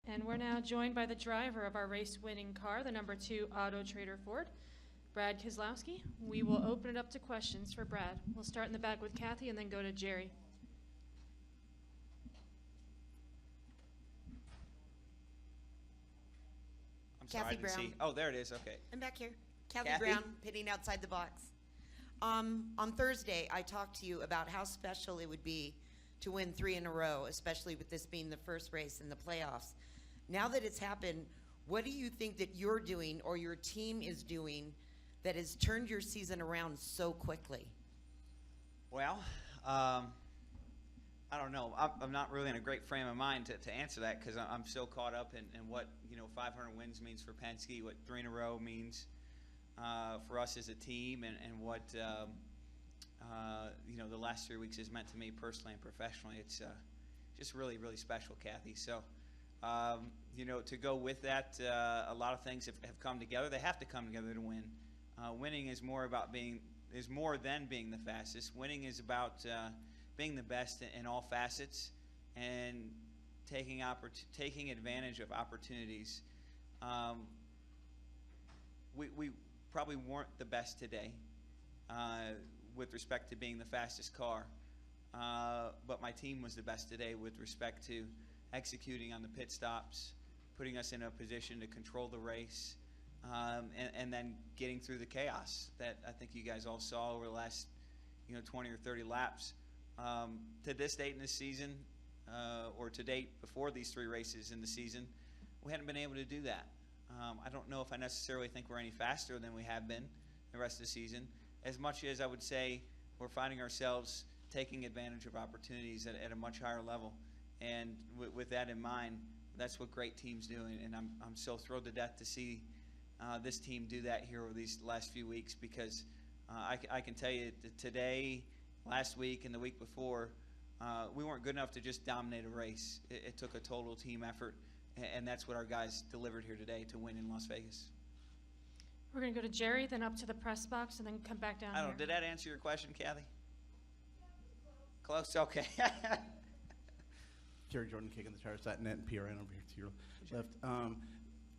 And we're now joined by the driver of our race-winning car, the number 2 Auto Trader Ford, Brad Keselowski. We will open it up to questions for Brad. We'll start in the back with Kathy and then go to Jerry. I'm sorry, Kathy I didn't Brown. see. Oh, there it is. Okay. I'm back here. Kathy Kathy? Brown, pitting outside the box. On Thursday, I talked to you about how special it would be to win 3 in a row, especially with this being the first race in the playoffs. Now that it's happened, what do you think that you're doing or your team is doing that has turned your season around so quickly? Well, I don't know. I'm not really in a great frame of mind to answer that because I'm so caught up in what 500 wins means for Penske, what 3 in a row means for us as a team, and what the last 3 weeks has meant to me personally and professionally. It's just really, really special, Kathy. So, to go with that, a lot of things have come together. They have to come together to win. Winning is more than being the fastest. Winning is about being the best in all facets and taking advantage of opportunities. We probably weren't the best today with respect to being the fastest car, but my team was the best today with respect to executing on the pit stops, putting us in a position to control the race, and then getting through the chaos that I think you guys all saw over the last 20 or 30 laps. To this date in the season, or to date before these 3 races in the season, we hadn't been able to do that. I don't know if I necessarily think we're any faster than we have been the rest of the season, as much as I would say we're finding ourselves taking advantage of opportunities at a much higher level. And with that in mind, that's what great teams do. And I'm so thrilled to death to see this team do that here over these last few weeks, because I can tell you that today, last week, and the week before, we weren't good enough to just dominate a race. It took a total team effort, and that's what our guys delivered here today to win in Las Vegas. We're going to go to Jerry, then up to the press box, and then come back down I don't know, here. did that answer your question, Kathy? Close? Okay. Jerry Jordan kicking the tire, sat net and PRN over here to your left.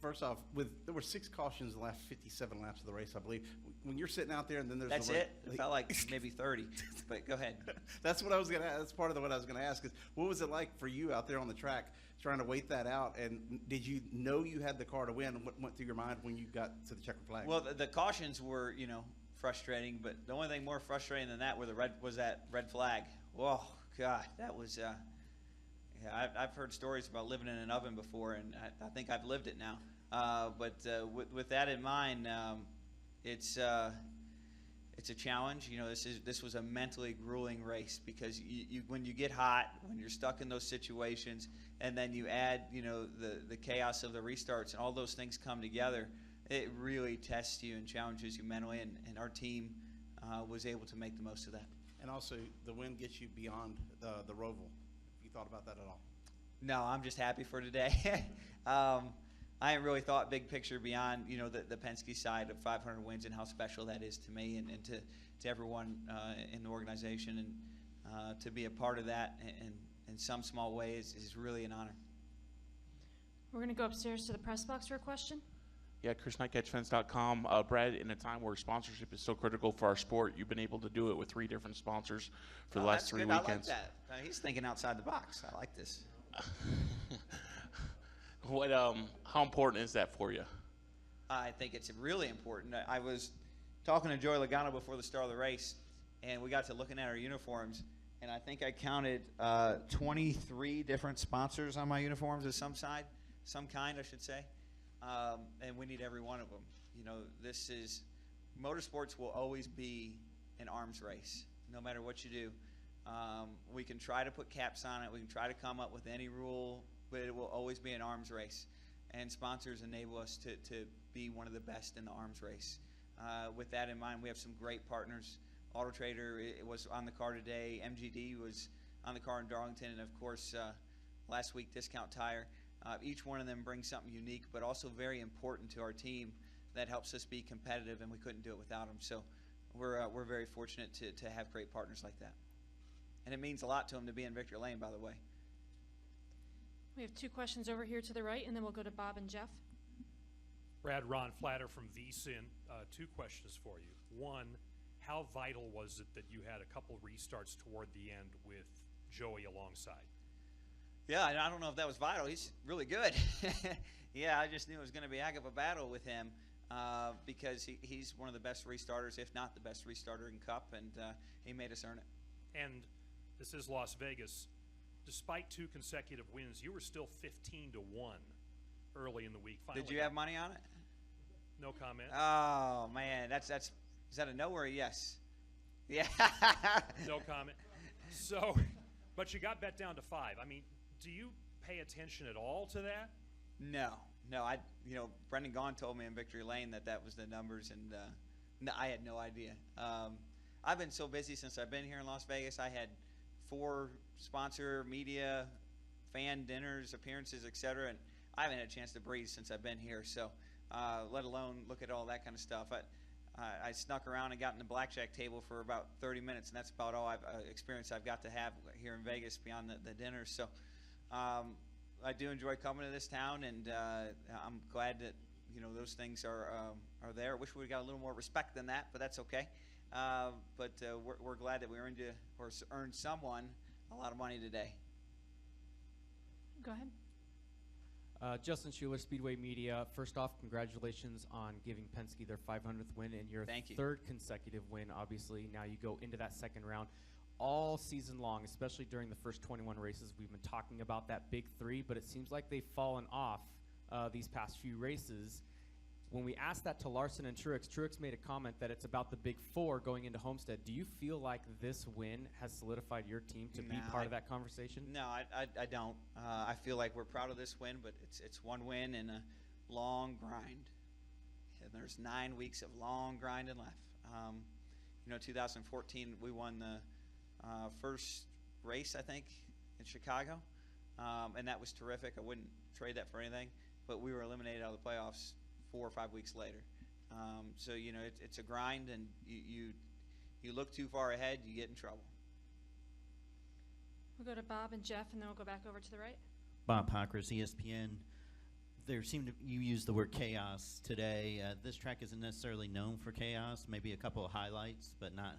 First off, there were 6 cautions in the last 57 laps of the race, I believe. When you're sitting out there and then there's That's it? It felt like maybe 30, but go ahead. That's what I was gonna. That's part of what I was gonna ask. Is what was it like for you out there on the track trying to wait that out? And did you know you had the car to win? What went through your mind when you got to the checkered flag? Well, the cautions were, frustrating, but the only thing more frustrating than that was that red flag. Whoa, God, that was. I've heard stories about living in an oven before, and I think I've lived it now. But with that in mind, it's a challenge. This was a mentally grueling race, because when you get hot, when you're stuck in those situations, and then you add the chaos of the restarts, and all those things come together, it really tests you and challenges you mentally. And our team was able to make the most of that. And also, the win gets you beyond the Roval. You thought about that at all? No, I'm just happy for today. I haven't really thought big picture beyond the Penske side of 500 wins and how special that is to me and to everyone in the organization, and to be a part of that in some small way is really an honor. We're going to go upstairs to the press box for a question. Yeah, ChrisKnightCatchFence.com. Brad, in a time where sponsorship is so critical for our sport, you've been able to do it with 3 different sponsors for the last 3 good. weekends. I like that. He's thinking outside the box. I like this. How important is that for you? I think it's really important. I was talking to Joey Logano before the start of the race, and we got to looking at our uniforms, and I think I counted 23 different sponsors on my uniforms of some kind, I should say. And we need every one of them. Motorsports will always be an arms race, no matter what you do. We can try to put caps on it. We can try to come up with any rule, but it will always be an arms race. And sponsors enable us to be one of the best in the arms race. With that in mind, we have some great partners. Auto Trader was on the car today. MGD was on the car in Darlington. And, of course, last week, Discount Tire. Each one of them brings something unique, but also very important to our team that helps us be competitive, and we couldn't do it without them. So we're very fortunate to have great partners like that. And it means a lot to them to be in Victory Lane, by the way. We have 2 questions over here to the right, and then we'll go to Bob and Jeff. Brad, Ron Flatter from VSIN. 2 questions for you. One, how vital was it that you had a couple restarts toward the end with Joey alongside? Yeah, I don't know if that was vital. He's really good. Yeah, I just knew it was going to be a heck of a battle with him because he's one of the best restarters, if not the best restarter in Cup, and he made us earn it. And this is Las Vegas. Despite 2 consecutive wins, you were still 15-1 early in the week. Finally, Did you have money on it? No comment. Oh man, is that a no or a yes? Yeah. No comment. So, but you got bet down to 5. I mean, do you pay attention at all to that? No. Brendan Gaughan told me in Victory Lane that was the numbers, and no, I had no idea. I've been so busy since I've been here in Las Vegas. I had 4 sponsor, media, fan dinners, appearances, etc., and I haven't had a chance to breathe since I've been here. So, let alone look at all that kind of stuff. I snuck around and got in the blackjack table for about 30 minutes, and that's about all experience I've got to have here in Vegas beyond the dinners. So, I do enjoy coming to this town, and I'm glad that those things are there. I wish we got a little more respect than that, but that's okay. But we're glad that we earned someone a lot of money today. Go ahead. Justin Schuler, Speedway Media. First off, congratulations on giving Penske their 500th win and your Thank you. 3rd consecutive win, obviously. Now you go into that second round. All season long, especially during the first 21 races, we've been talking about that big 3, but it seems like they've fallen off these past few races. When we asked that to Larson and Truex made a comment that it's about the big 4 going into Homestead. Do you feel like this win has solidified your team to be part of that conversation? No, I don't. I feel like we're proud of this win, but it's one win in a long grind. And there's 9 weeks of long grinding left. 2014, we won the first race, I think, in Chicago, and that was terrific. I wouldn't trade that for anything, but we were eliminated out of the playoffs 4 or 5 weeks later. So it's a grind, and you look too far ahead, you get in trouble. We'll go to Bob and Jeff, and then we'll go back over to the right. Bob Pockers, ESPN. You used the word chaos today. This track isn't necessarily known for chaos. Maybe a couple of highlights, but not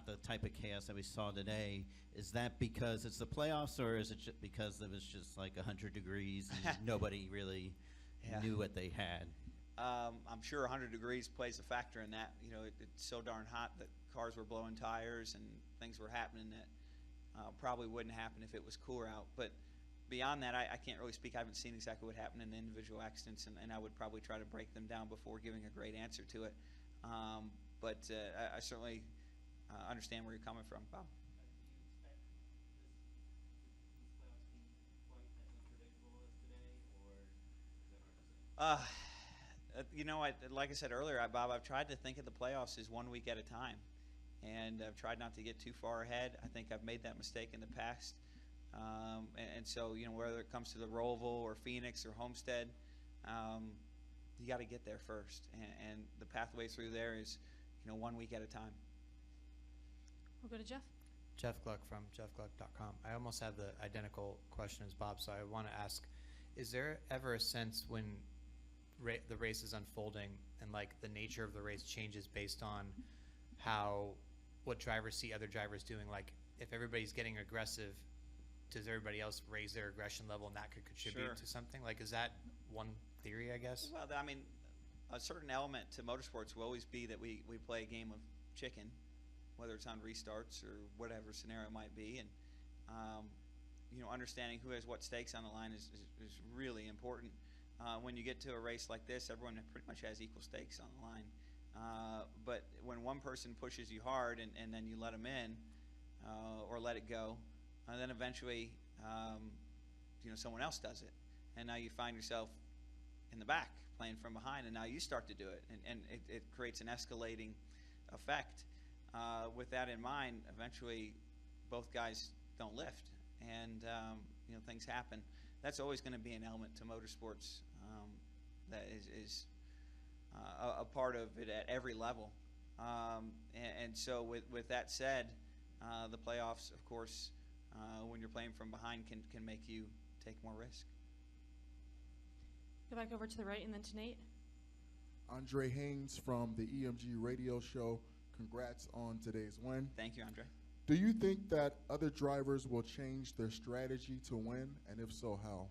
the type of chaos that we saw today. Is that because it's the playoffs, or is it just because it was just like 100 degrees and nobody really knew what they had? I'm sure 100 degrees plays a factor in that. It's so darn hot that cars were blowing tires and things were happening that probably wouldn't happen if it was cooler out. But beyond that, I can't really speak. I haven't seen exactly what happened in the individual accidents, and I would probably try to break them down before giving a great answer to it. But I certainly understand where you're coming from, Bob. Like I said earlier, Bob, I've tried to think of the playoffs as 1 week at a time, and I've tried not to get too far ahead. I think I've made that mistake in the past, and so whether it comes to the Roval or Phoenix or Homestead, you got to get there first, and the pathway through there is 1 week at a time. We'll go to Jeff. Jeff Gluck from jeffgluck.com. I almost have the identical question as Bob, so I want to ask, is there ever a sense when the race is unfolding and like the nature of the race changes based on what drivers see other drivers doing? Like if everybody's getting aggressive, does everybody else raise their aggression level, and that could contribute to something? Like, is that one theory, I guess? Well, I mean, a certain element to motorsports will always be that we play a game of chicken, whether it's on restarts or whatever scenario it might be, and understanding who has what stakes on the line is really important. When you get to a race like this, everyone pretty much has equal stakes on the line. But when one person pushes you hard and then you let them in or let it go, and then eventually someone else does it, and now you find yourself in the back playing from behind, and now you start to do it, and it creates an escalating effect. With that in mind, eventually both guys don't lift, and things happen. That's always going to be an element to motorsports that is a part of it at every level. And so with that said, the playoffs, of course, when you're playing from behind can make you take more risk. Go back over to the right and then to Nate. Andre Haynes from the EMG radio show. Congrats on today's win. Thank you, Andre. Do you think that other drivers will change their strategy to win, and if so, how?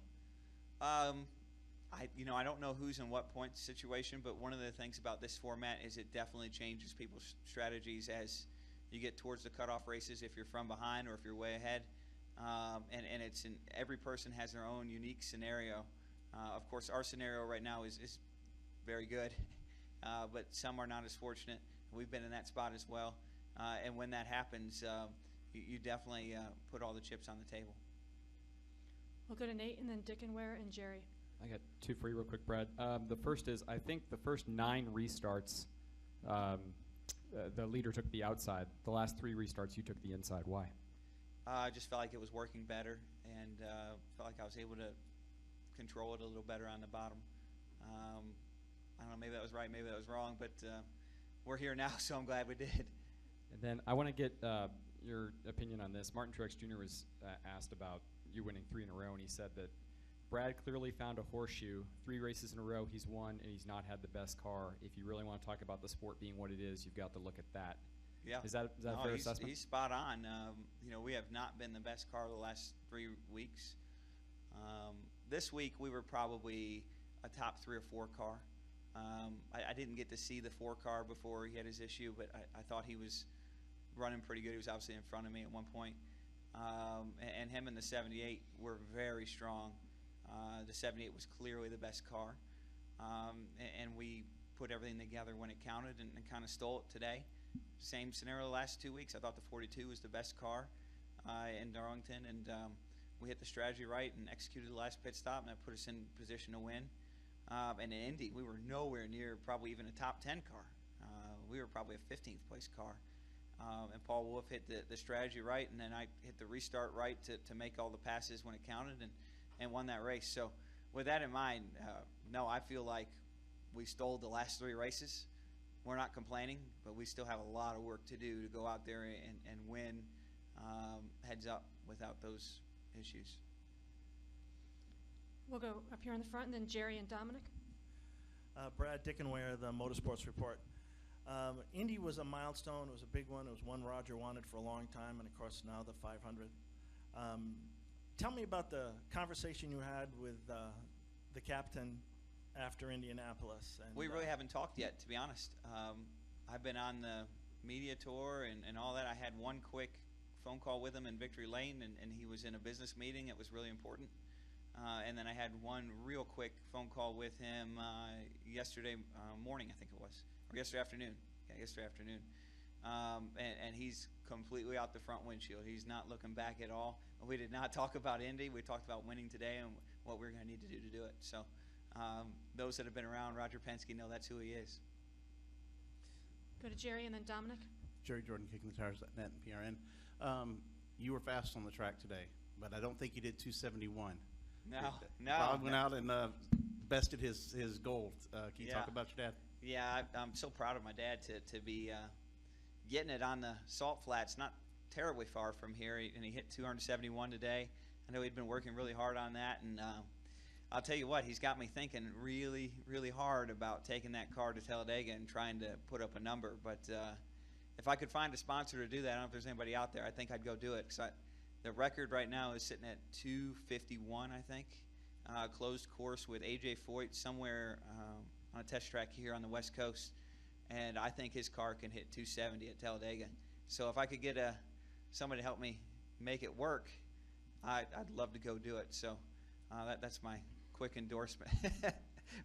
I don't know who's in what point situation, but one of the things about this format is it definitely changes people's strategies as you get towards the cutoff races, if you're from behind or if you're way ahead. And every person has their own unique scenario. Of course, our scenario right now is very good, but some are not as fortunate. We've been in that spot as well. And when that happens, you definitely put all the chips on the table. We'll go to Nate and then Dickenware and Jerry. I got two for you real quick, Brad. The first is, I think the first 9 restarts, the leader took the outside. The last 3 restarts, you took the inside. Why? I just felt like it was working better, and felt like I was able to control it a little better on the bottom. I don't know, maybe that was right, maybe that was wrong, but we're here now, so I'm glad we did. And then I want to get your opinion on this. Martin Truex Jr. was asked about you winning 3 in a row, and he said that Brad clearly found a horseshoe. 3 races in a row he's won, and he's not had the best car. If you really want to talk about the sport being what it is, you've got to look at that. Yeah. Is that a fair assessment? He's spot on. We have not been the best car the last 3 weeks. This week we were probably a top 3 or 4 car. I didn't get to see the 4 car before he had his issue, but I thought he was running pretty good. He was obviously in front of me at one point. And him and the 78 were very strong. The 78 was clearly the best car. And we put everything together when it counted and kind of stole it today. Same scenario the last 2 weeks. I thought the 42 was the best car in Darlington, and we hit the strategy right and executed the last pit stop, and that put us in position to win. And in Indy, we were nowhere near probably even a top 10 car. We were probably a 15th place car. And Paul Wolf hit the strategy right, and then I hit the restart right to make all the passes when it counted and won that race. So with that in mind, no, I feel like we stole the last 3 races. We're not complaining, but we still have a lot of work to do to go out there and win heads up without those issues. We'll go up here in the front and then Jerry and Dominic. Brad Dickenware, the Motorsports Report. Indy was a milestone. It was a big one. It was one Roger wanted for a long time, and of course now the 500. Tell me about the conversation you had with the captain after Indianapolis. And, we really haven't talked yet, to be honest. I've been on the media tour and all that. I had one quick phone call with him in Victory Lane, and he was in a business meeting. It was really important. And then I had one real quick phone call with him yesterday morning, I think it was, or yesterday afternoon. Yeah, yesterday afternoon. And he's completely out the front windshield. He's not looking back at all. We did not talk about Indy. We talked about winning today and what we're going to need to do to do it. So those that have been around Roger Penske know that's who he is. Go to Jerry and then Dominic. Jerry Jordan, Kicking the Tires, net and PRN. You were fast on the track today, but I don't think you did 271. No. Bob went out and bested his goal. Can you talk about your dad? Yeah, I'm so proud of my dad to be getting it on the salt flats, not terribly far from here, and he hit 271 today. I know he'd been working really hard on that, and I'll tell you what, he's got me thinking really, really hard about taking that car to Talladega and trying to put up a number. But if I could find a sponsor to do that, I don't know if there's anybody out there, I think I'd go do it. Because the record right now is sitting at 251, I think. Closed course with A.J. Foyt somewhere on a test track here on the West Coast. And I think his car can hit 270 at Talladega. So if I could get somebody to help me make it work, I'd love to go do it. So that's my quick endorsement.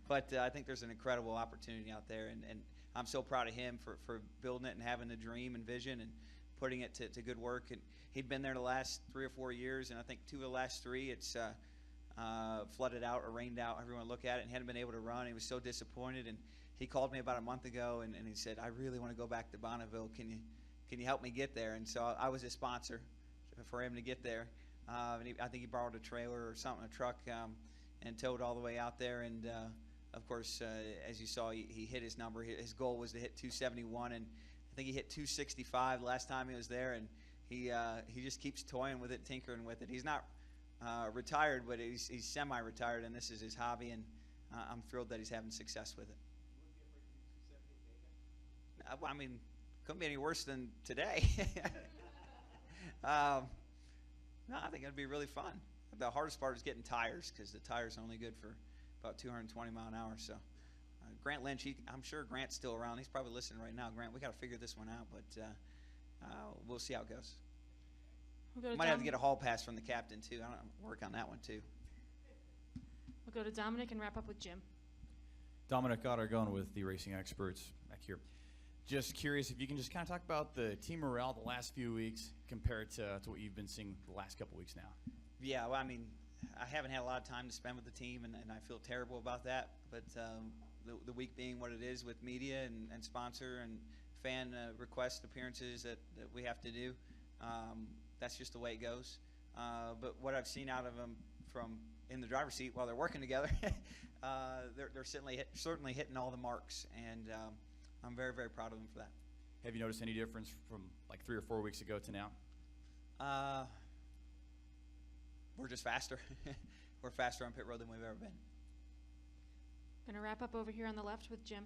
But I think there's an incredible opportunity out there. And I'm so proud of him for building it and having the dream and vision and putting it to good work. And he'd been there the last 3 or 4 years, and I think 2 of the last 3, it's flooded out or rained out, however you want to look at it, and he hadn't been able to run. He was so disappointed, and he called me about a month ago, and he said, I really want to go back to Bonneville. Can you help me get there? And so I was his sponsor for him to get there. And I think he borrowed a trailer or something, a truck, and towed all the way out there. And, of course, as you saw, he hit his number. His goal was to hit 271, and I think he hit 265 last time he was there. And he just keeps toying with it, tinkering with it. He's not retired, but he's semi-retired, and this is his hobby, and I'm thrilled that he's having success with it. I mean, couldn't be any worse than today. No, I think it'd be really fun. The hardest part is getting tires, because the tires are only good for about 220 mile an hour. So Grant Lynch, I'm sure Grant's still around. He's probably listening right now. Grant, we got to figure this one out, but we'll see how it goes. We'll go to Might have to get a hall pass from the captain too. I don't work on that one too. We'll go to Dominic and wrap up with Jim. Dominic Goddard going with the racing experts back here. Just curious if you can just kind of talk about the team morale the last few weeks compared to what you've been seeing the last couple weeks now. Yeah, well, I mean, I haven't had a lot of time to spend with the team, and I feel terrible about that. But the week being what it is with media and sponsor and fan request appearances that we have to do, that's just the way it goes. But what I've seen out of them from in the driver's seat while they're working together, they're certainly hitting all the marks, and I'm very, very proud of them for that. Have you noticed any difference from like 3 or 4 weeks ago to now? We're just faster. We're faster on pit road than we've ever been. Going to wrap up over here on the left with Jim.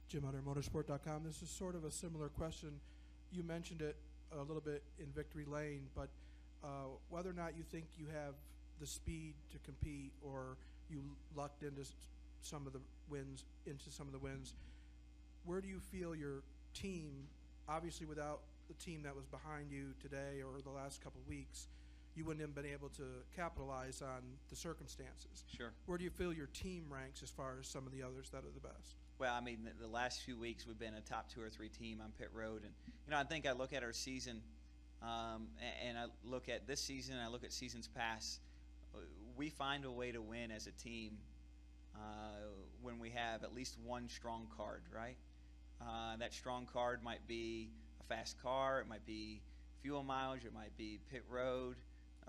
Jim Hunter, motorsport.com. This is sort of a similar question. You mentioned it a little bit in Victory Lane, but whether or not you think you have the speed to compete, or you lucked into some of the wins, where do you feel your team, obviously without the team that was behind you today or the last couple of weeks, you wouldn't have been able to capitalize on the circumstances. Sure. Where do you feel your team ranks as far as some of the others that are the best? Well, I mean, the last few weeks we've been a top 2 or 3 team on pit road, and I think I look at our season, and I look at this season, and I look at seasons past. We find a way to win as a team when we have at least one strong card, right? That strong card might be a fast car, it might be fuel mileage, it might be pit road.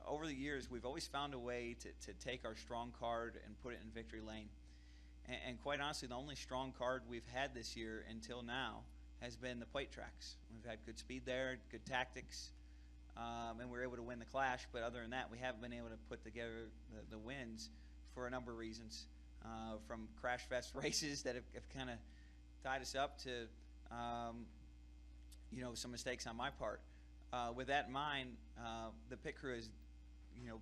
Over the years, we've always found a way to take our strong card and put it in victory lane. And quite honestly, the only strong card we've had this year until now has been the plate tracks. We've had good speed there, good tactics, and we were able to win the Clash. But other than that, we haven't been able to put together the wins for a number of reasons, from crash fest races that have kind of tied us up to some mistakes on my part. With that in mind, the pit crew is,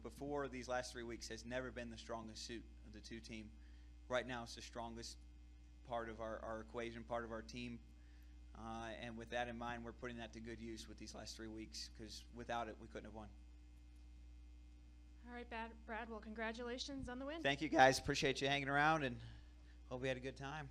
before these last 3 weeks, has never been the strongest suit of the two team. Right now, it's the strongest part of our equation, part of our team. And with that in mind, we're putting that to good use with these last 3 weeks, because without it, we couldn't have won. All right, Brad. Well, congratulations on the win. Thank you, guys. Appreciate you hanging around, and hope we had a good time.